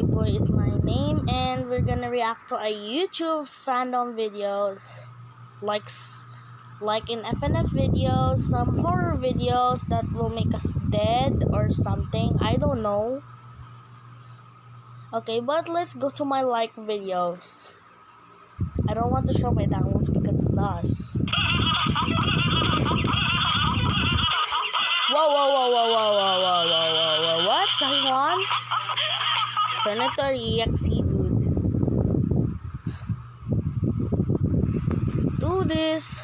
Boy is my name, and we're gonna react to a YouTube fandom videos, like in FNF videos, some horror videos that will make us dead or something. I don't know. Okay, but let's go to my like videos. I don't want to show my downloads because it's us. Whoa, what? Taiwan? Predator EXE, dude. Let's do this.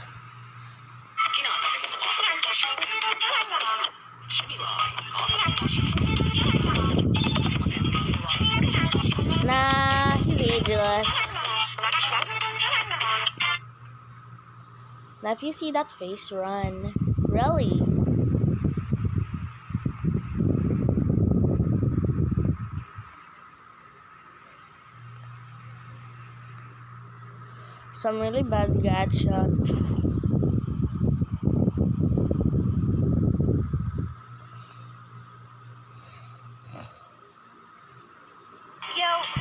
Nah, he's ageless. Now if you see that face, run. Really? Some really bad gadget.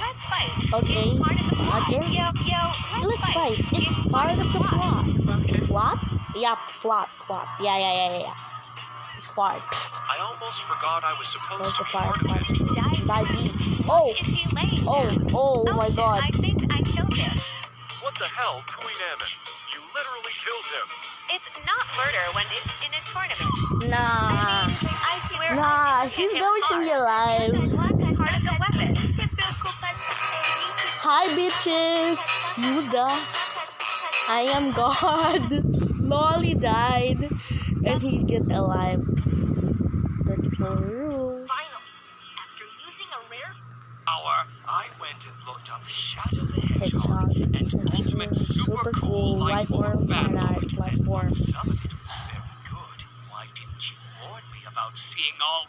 Let's fight. Okay. It's part of the plot. Again? Let's fight. It's part of the plot. Plot? Yeah, plot. Yeah. It's fart. I almost forgot I was supposed to be Part part of it. Oh. Is he laying Oh my shit, god. I think I killed him. What the hell, Queen Ammon? You literally killed him. It's not murder when it's in a tournament. Nah. I swear. Nah, I he's hit him going to hard. be alive. That's part of the weapon. Hi, bitches. Yuda. I am God. Lolly died. And he get alive. 34 rules. Finally, after using a rare I went and looked up Shadow the Hedgehog. Hedgehog and Ultimate Super Cool Life Form fan art. Life form. Some of it was very good. Why didn't you warn me about seeing all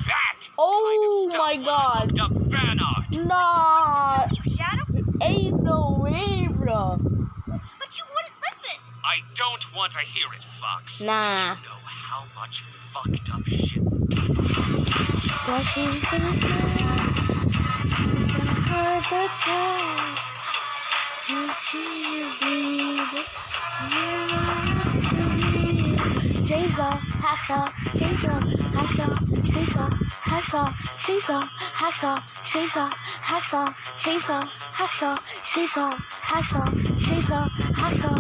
that Oh kind of stuff my when god. I looked up fan art? Nah. you shadow, Ain't no way, bro. but you wouldn't listen. I don't want to hear it, Fox. Nah. Do you know how much fucked up shit? Brushing face now. Heart attack. You see you bleed. Jason, hacksaw, Jason, hacksaw, Jason, hacksaw, Jason, hacksaw, Jason, hacksaw, Jason, hacksaw, Jason, hacksaw, Jason, hacksaw.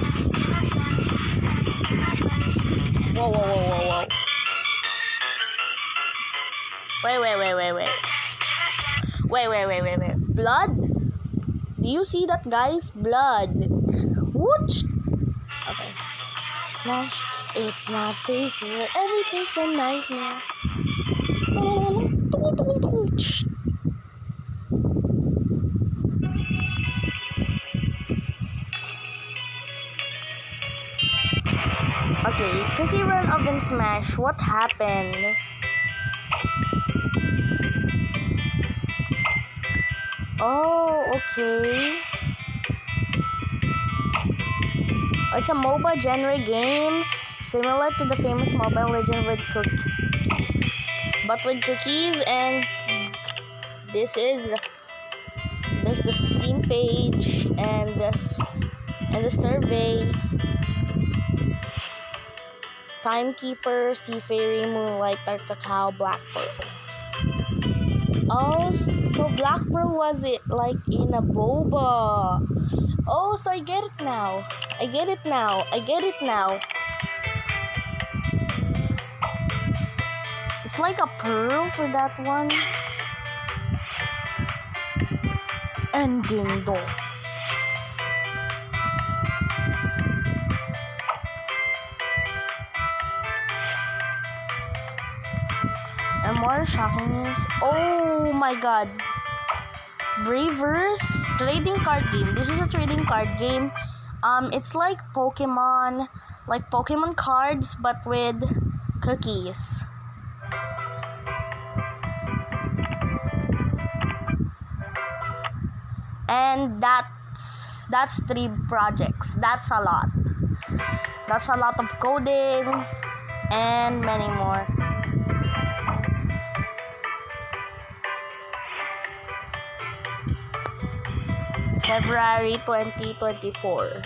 Whoa. Wait. Blood? Do you see that, guys? Blood. Whoosh. Okay. Flash. It's not safe here. Everything's a nightmare. Okay, Cookie Run Oven Smash. What happened? Oh, okay. It's a MOBA genre game similar to the famous Mobile Legend with cookies. But with cookies, and there's the Steam page and the survey. Timekeeper, Sea Fairy, Moonlighter, Cacao, Black Pearl. Oh, so Black Pearl was it like in a boba. Oh, so I get it now. It's like a pearl for that one. Ending though. And more shocking news. Oh my god. Bravers trading card game. This is a trading card game. It's like Pokemon cards, but with cookies. And that's 3 projects. That's a lot. That's a lot of coding and many more. February 2024.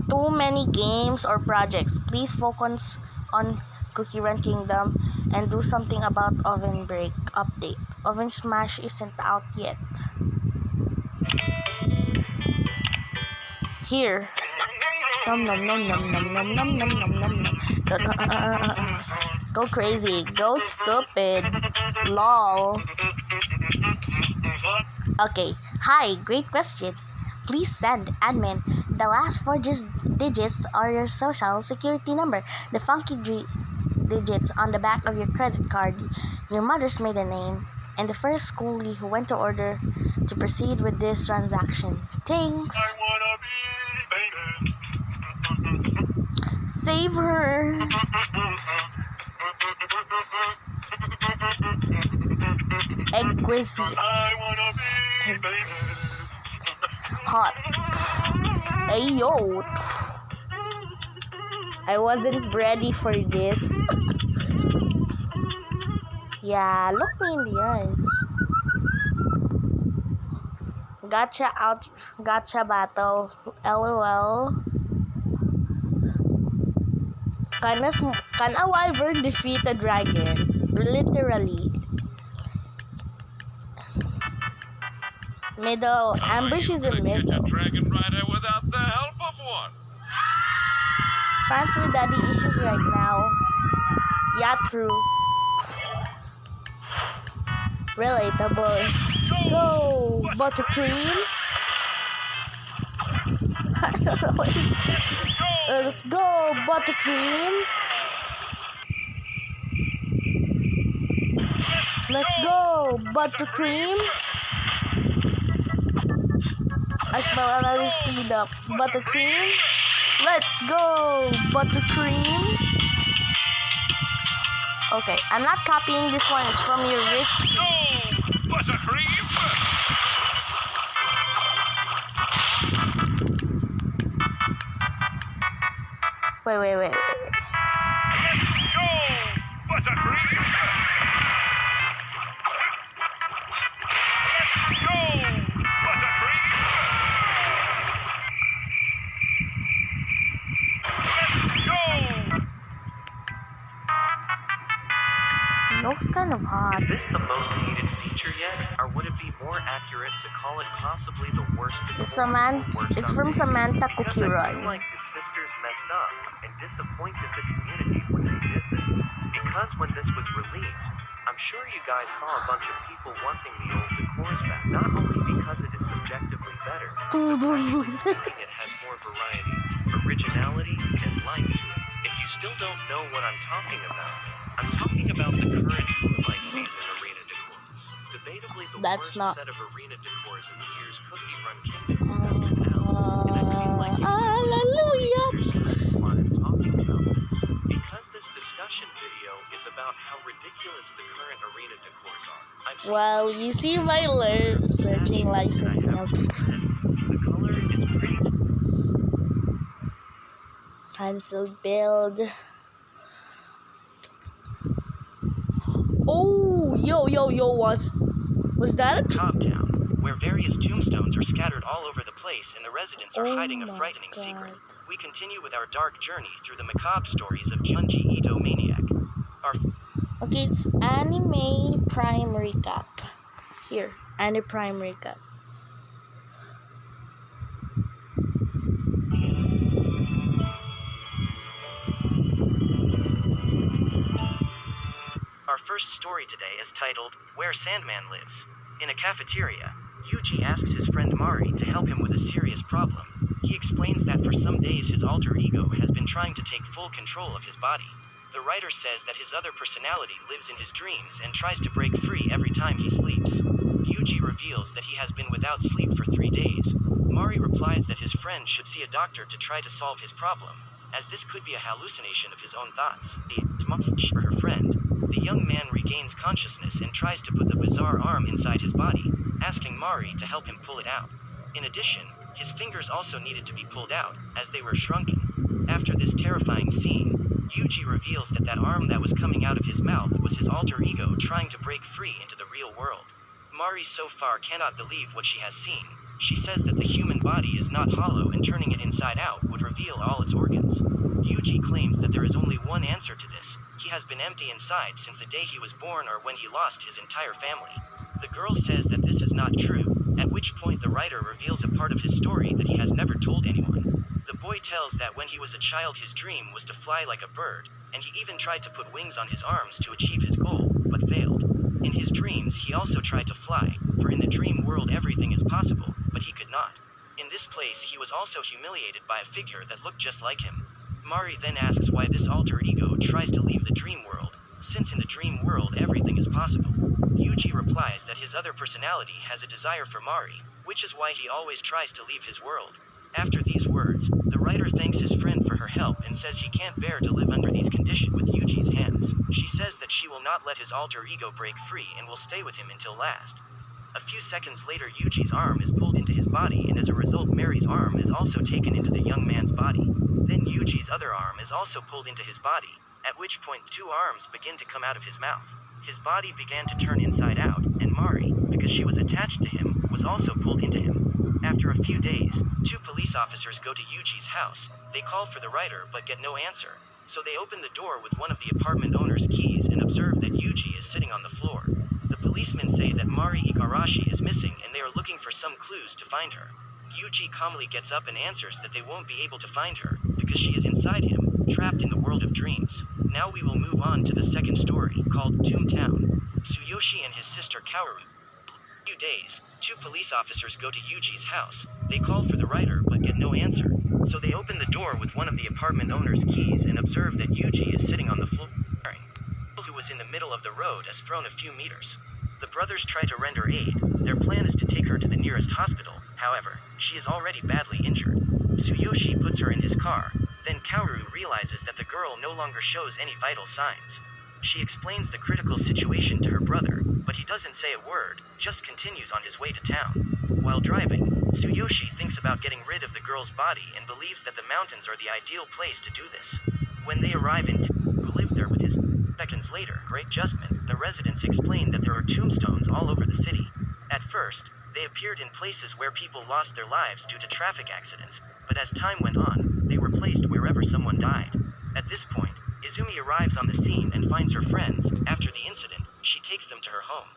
Too many games or projects. Please focus on Cookie Run Kingdom and do something about Oven Break update. Oven Smash isn't out yet. Here. Nom nom nom nom nom nom nom nom nom nom nom. Go crazy. Go stupid. Lol. Okay. Hi, great question. Please send admin the last four digits are your social security number, the funky digits on the back of your credit card, your mother's maiden name, and the first schoolie who went to order to proceed with this transaction. Thanks. Save her. Exquisite. Hot. Ayo. I wasn't ready for this. Yeah, look me in the eyes. Gotcha battle. LOL. Can a wyvern defeat a dragon? Literally. Middle. Ambush is in middle. Dragon Rider without the help of one. Fans with daddy issues right now. Yeah, true. Relatable. Go, buttercream. Let's go, buttercream. Let's go, buttercream. I smell another speed up. Buttercream. Let's go, buttercream. Okay, I'm not copying this one. It's from your wrist. Go, buttercream. Wait. Go, buttercream. Looks kind of hot. Is this the most hated feature yet? Or would it be more accurate to call it possibly the worst decor or worst It's from update? Samantha Because Cookie I feel Run. like the sisters messed up and disappointed the community when they did this. Because when this was released, I'm sure you guys saw a bunch of people wanting the old decors back, not only because it is subjectively better, but actually speaking it has more variety, originality, and life to it. If you still don't know what I'm talking about the current Moonlight Season arena decors. Debatably the That's worst not- set of arena decors in the year's Cookie Run Kingdom tested out. And I feel like you Hallelujah. understand why I'm talking about this. Because this discussion video is about how ridiculous the current arena decors are. I've seen Well, some you see my searching license now. the color is pretty Cancel build. Oh, yo, was that a Top Town, where various tombstones are scattered all over the place and the residents are Oh hiding a my frightening God. secret. We continue with our dark journey through the macabre stories of Junji Ito Maniac. Our Okay, it's Anime Prime Recap. Here, Anime Prime Recap. Our first story today is titled, Where Sandman Lives. In a cafeteria, Yuji asks his friend Mari to help him with a serious problem. He explains that for some days his alter ego has been trying to take full control of his body. The writer says that his other personality lives in his dreams and tries to break free every time he sleeps. Yuji reveals that he has been without sleep for 3 days. Mari replies that his friend should see a doctor to try to solve his problem, as this could be a hallucination of his own thoughts. For her friend, the young man regains consciousness and tries to put the bizarre arm inside his body, asking Mari to help him pull it out. In addition, his fingers also needed to be pulled out, as they were shrunken. After this terrifying scene, Yuji reveals that that arm that was coming out of his mouth was his alter ego trying to break free into the real world. Mari so far cannot believe what she has seen. She says that the human body is not hollow and turning it inside out would reveal all its organs. Yuji claims that there is only one answer to this. He has been empty inside since the day he was born or when he lost his entire family. The girl says that this is not true, at which point the writer reveals a part of his story that he has never told anyone. The boy tells that when he was a child his dream was to fly like a bird, and he even tried to put wings on his arms to achieve his goal, but failed. In his dreams he also tried to fly, for in the dream world everything is possible, but he could not. In this place he was also humiliated by a figure that looked just like him. Mari then asks why this alter ego tries to leave the dream world, since in the dream world everything is possible. Yuji replies that his other personality has a desire for Mari, which is why he always tries to leave his world. After these words, the writer thanks his friend for her help and says he can't bear to live under these conditions with Yuji's hands. She says that she will not let his alter ego break free and will stay with him until last. A few seconds later Yuji's arm is pulled into his body and as a result Mari's arm is also taken into the young man's body. Then Yuji's other arm is also pulled into his body, at which point 2 arms begin to come out of his mouth. His body began to turn inside out, and Mari, because she was attached to him, was also pulled into him. After a few days, 2 police officers go to Yuji's house. They call for the writer but get no answer, so they open the door with one of the apartment owner's keys and observe that Yuji is sitting on the floor. The policemen say that Mari Igarashi is missing and they are looking for some clues to find her. Yuji calmly gets up and answers that they won't be able to find her, because she is inside him, trapped in the world of dreams. Now we will move on to the second story, called Toontown. Tsuyoshi and his sister Kaoru. A few days, 2 police officers go to Yuji's house. They call for the writer but get no answer, so they open the door with one of the apartment owner's keys and observe that Yuji is sitting on the floor, who was in the middle of the road as thrown a few meters. The brothers try to render aid. Their plan is to take her to the nearest hospital. However, she is already badly injured. Tsuyoshi puts her in his car. Then Kaoru realizes that the girl no longer shows any vital signs. She explains the critical situation to her brother, but he doesn't say a word, just continues on his way to town. While driving, Tsuyoshi thinks about getting rid of the girl's body and believes that the mountains are the ideal place to do this. When they arrive in who lived there with his seconds later, Great Justman, the residents explain that there are tombstones all over the city. At first, they appeared in places where people lost their lives due to traffic accidents, but as time went on, they were placed wherever someone died. At this point, Izumi arrives on the scene and finds her friends. After the incident, she takes them to her home.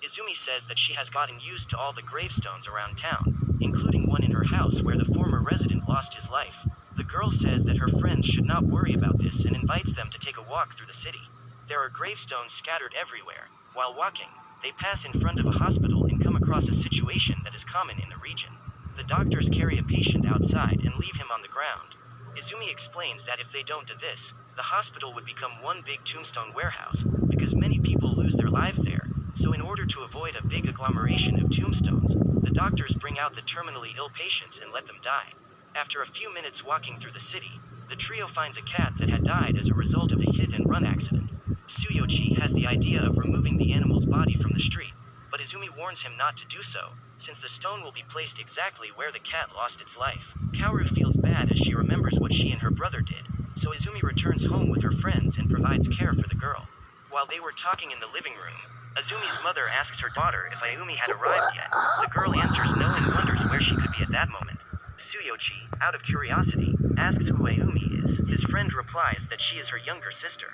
Izumi says that she has gotten used to all the gravestones around town, including one in her house where the former resident lost his life. The girl says that her friends should not worry about this and invites them to take a walk through the city. There are gravestones scattered everywhere. While walking, they pass in front of a hospital and come across a situation that is common in the region. The doctors carry a patient outside and leave him on the ground. Izumi explains that if they don't do this, the hospital would become one big tombstone warehouse, because many people lose their lives there. So in order to avoid a big agglomeration of tombstones, the doctors bring out the terminally ill patients and let them die. After a few minutes walking through the city, the trio finds a cat that had died as a result of a hit-and-run accident. Tsuyoshi has the idea of removing the animal's body from the street, but Izumi warns him not to do so, since the stone will be placed exactly where the cat lost its life. Kaoru feels bad as she remembers what she and her brother did, so Izumi returns home with her friends and provides care for the girl. While they were talking in the living room, Azumi's mother asks her daughter if Ayumi had arrived yet. The girl answers no and wonders where she could be at that moment. Tsuyoshi, out of curiosity, asks who Ayumi is. His friend replies that she is her younger sister.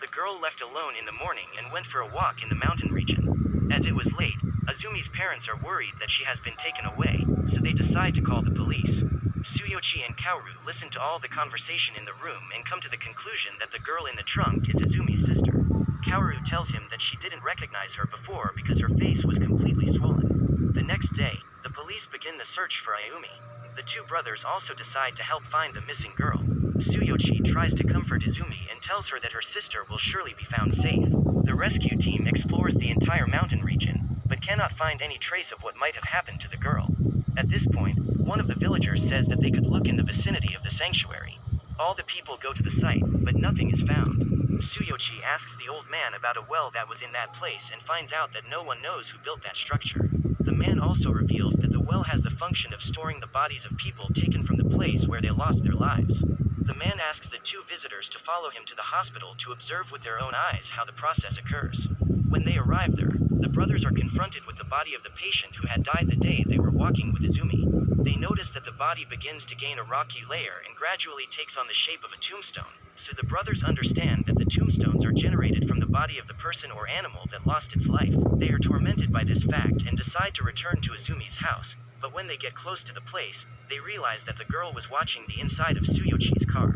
The girl left alone in the morning and went for a walk in the mountain region. As it was late, Azumi's parents are worried that she has been taken away, so they decide to call the police. Tsuyoshi and Kaoru listen to all the conversation in the room and come to the conclusion that the girl in the trunk is Azumi's sister. Kaoru tells him that she didn't recognize her before because her face was completely swollen. The next day, the police begin the search for Ayumi. The 2 brothers also decide to help find the missing girl. Tsuyoshi tries to comfort Izumi and tells her that her sister will surely be found safe. The rescue team explores the entire mountain region, but cannot find any trace of what might have happened to the girl. At this point, one of the villagers says that they could look in the vicinity of the sanctuary. All the people go to the site, but nothing is found. Tsuyoshi asks the old man about a well that was in that place and finds out that no one knows who built that structure. The man also reveals that the well has the function of storing the bodies of people taken from the place where they lost their lives. The man asks the two visitors to follow him to the hospital to observe with their own eyes how the process occurs. When they arrive there, the brothers are confronted with the body of the patient who had died the day they were walking with Izumi. They notice that the body begins to gain a rocky layer and gradually takes on the shape of a tombstone, so the brothers understand that the tombstones are generated from the body of the person or animal that lost its life. They are tormented by this fact and decide to return to Izumi's house, but when they get close to the place, they realize that the girl was watching the inside of Tsuyochi's car.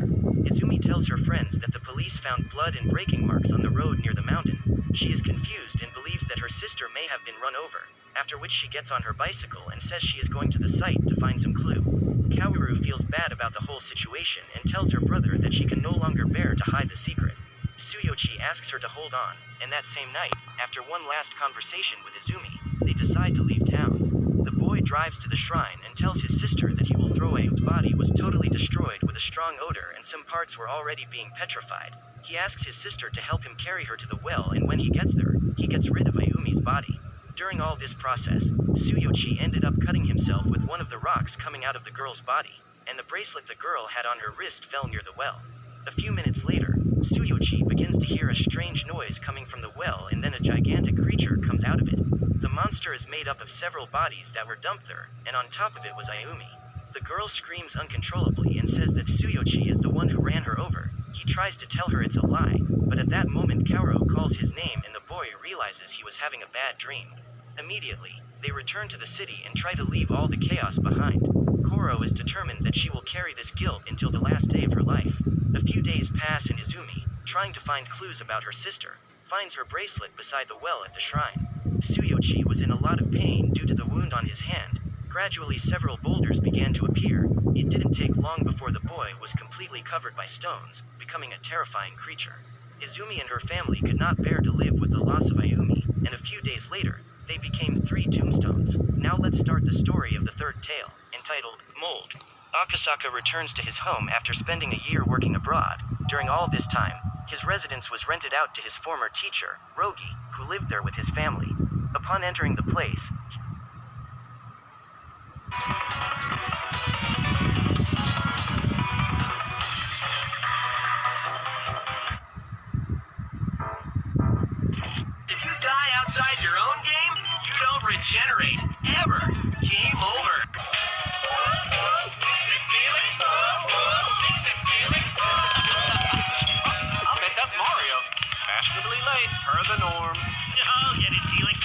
Izumi tells her friends that the police found blood and braking marks on the road near the mountain. She is confused and believes that her sister may have been run over, after which she gets on her bicycle and says she is going to the site to find some clue. Kaworu feels bad about the whole situation and tells her brother that she can no longer bear to hide the secret. Tsuyoshi asks her to hold on, and that same night, after one last conversation with Izumi, they decide to leave town. The boy drives to the shrine and tells his sister that he will throw Ayumi's body was totally destroyed with a strong odor and some parts were already being petrified. He asks his sister to help him carry her to the well, and when he gets there, he gets rid of Ayumi's body. During all this process, Tsuyoshi ended up cutting himself with one of the rocks coming out of the girl's body, and the bracelet the girl had on her wrist fell near the well. A few minutes later, Tsuyoshi begins to hear a strange noise coming from the well, and then a gigantic creature comes out of it. The monster is made up of several bodies that were dumped there, and on top of it was Ayumi. The girl screams uncontrollably and says that Tsuyoshi is the one who ran her over. He tries to tell her it's a lie, but at that moment Kaoru calls his name and the boy realizes he was having a bad dream. Immediately, they return to the city and try to leave all the chaos behind. Koro is determined that she will carry this guilt until the last day of her life. A few days pass and Izumi, trying to find clues about her sister, finds her bracelet beside the well at the shrine. Tsuyoshi was in a lot of pain due to the wound on his hand. Gradually several boulders began to appear. It didn't take long before the boy was completely covered by stones, becoming a terrifying creature. Izumi and her family could not bear to live with the loss of Ayumi, and a few days later, they became 3 tombstones. Now let's start the story of the third tale, entitled Mold. Akasaka returns to his home after spending a year working abroad. During all this time, his residence was rented out to his former teacher, Rogi, who lived there with his family. Upon entering the place, If you die outside your own game, you don't regenerate. Ever. Game over. I'll bet that's Mario. Fashionably late, per the norm. Oh, get it, Felix.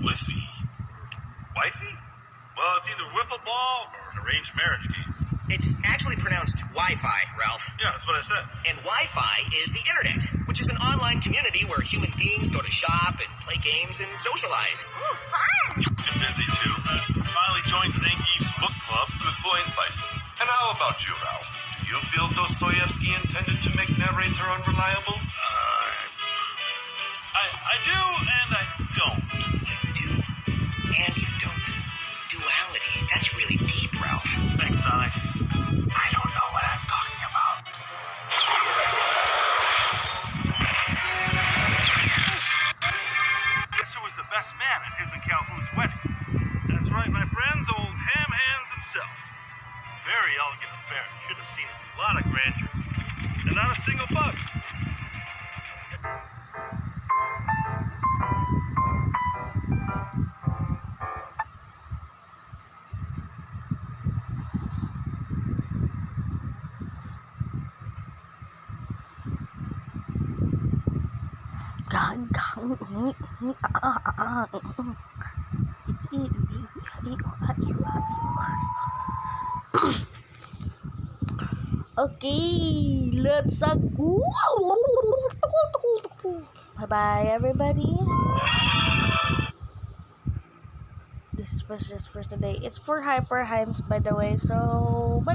Whiffy. Wifey? Well, it's either wiffle ball or an arranged marriage game. It's actually pronounced Wi-Fi, Ralph. Yeah, that's what I said. And Wi-Fi is the internet, which is an online community where human beings go to shop and play games and socialize. Ooh, fun! You're busy too. Finally joined Zangief's book club. Good boy and Bison. And how about you, Ralph? Do you feel Dostoevsky intended to make narrator unreliable? I do and I don't. You do, and you don't. Duality. That's really deep, Ralph. Thanks, Sonic. I don't know what I'm talking about. Guess who was the best man at his and Calhoun's wedding? That's right, my friends, old Ham Hands himself. Very elegant affair. Should have seen it. A lot of grandeur. And not a single bug. Okay, let's go. Bye bye, everybody. This is just for today. It's for Hyper Hymes, by the way. So, bye.